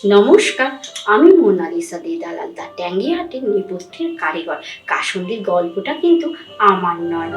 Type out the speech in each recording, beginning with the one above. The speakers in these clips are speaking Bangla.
নমস্কার, আমি মোনালিসা দে দালাল, দা ট্যাঙ্গিহাটের নেপথ্যের কারিগর। কাসুন্দির গল্পটা কিন্তু আমার নয়।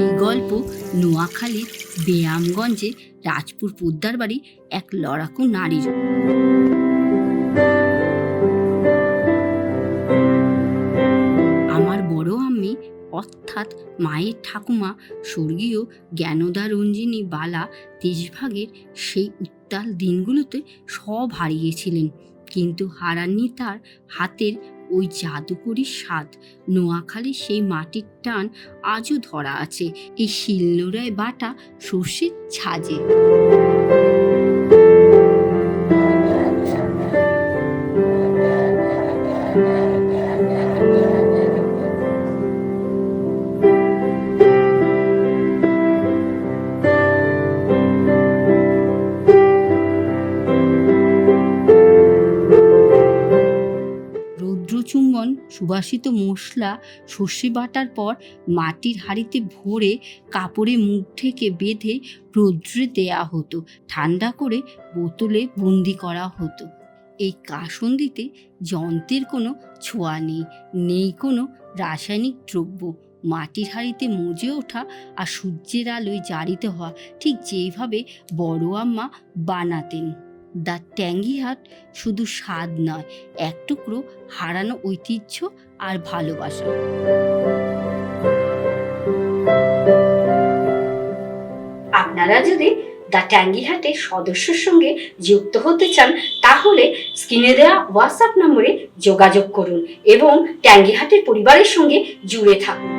এই গল্প নোয়াখালীর ব্যায়ামগঞ্জে রাজপুর পোদ্দার বাড়ি এক লড়াকু নারীর। আমার বড় আম্মি অর্থাৎ মায়ের ঠাকুমা স্বর্গীয় জ্ঞানদা রঞ্জিনী বালা দেশভাগের সেই উত্তাল দিনগুলোতে সব হারিয়েছিলেন, কিন্তু হারাননি তার হাতের ওই জাদুকরী স্বাদ। নোয়াখালীর সেই মাটির টান আজও ধরা আছে এই শিলনোড়ায় বাটা সর্ষের ঝাঁজে। রৌদ্রচুম্বন সুবাসিত মশলা সর্ষে বাটার পর মাটির হাঁড়িতে ভরে কাপড়ে মুখ ঢেকে বেঁধে রৌদ্রে দেয়া হতো, ঠান্ডা করে বোতলে বন্দি করা হতো। এই কাসুন্দিতে যন্ত্রের কোনো ছোঁয়া নেই, নেই কোনো রাসায়নিক দ্রব্য। মাটির হাঁড়িতে মজে ওঠা আর সূর্যের আলোয় জারিত হওয়া, ঠিক যেইভাবে বড় আম্মা বানাতেন। দ্য ট্যাঙ্গিহাট শুধু স্বাদ নয়, এক টুকরো হারানো ঐতিহ্য আর ভালোবাসা। আপনারা যদি দ্য ট্যাঙ্গিহাটের সদস্যর সঙ্গে যুক্ত হতে চান, তাহলে স্ক্রিনে দেওয়া হোয়াটসঅ্যাপ নম্বরে যোগাযোগ করুন এবং ট্যাঙ্গিহাটের পরিবারের সঙ্গে জুড়ে থাকুন।